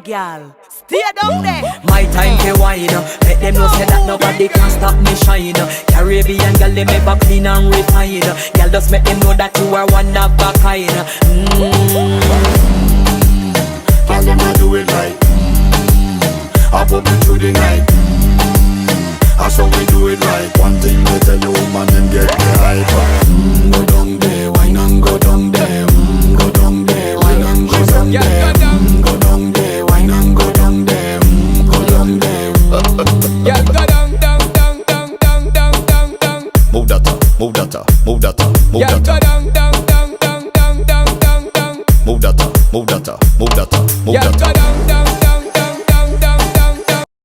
there, girl. Stay down there. My time to wine. Let them know say that nobody can stop me shine. Caribbean girl, they make back clean and refine. Girl, just make them know that you are one of a kind. Girl, them a do it right. I put me through the night. That's how we do it right. One thing they tell you, woman, them get the hype. Go down there, wine and go down there. Go down there, wine and go down there. Go down there, wine and go down there. Go down there. Yeah, go down, down, down, down, down, down, down, down. Move that up, move that up, move that up, move Yeah, that go up.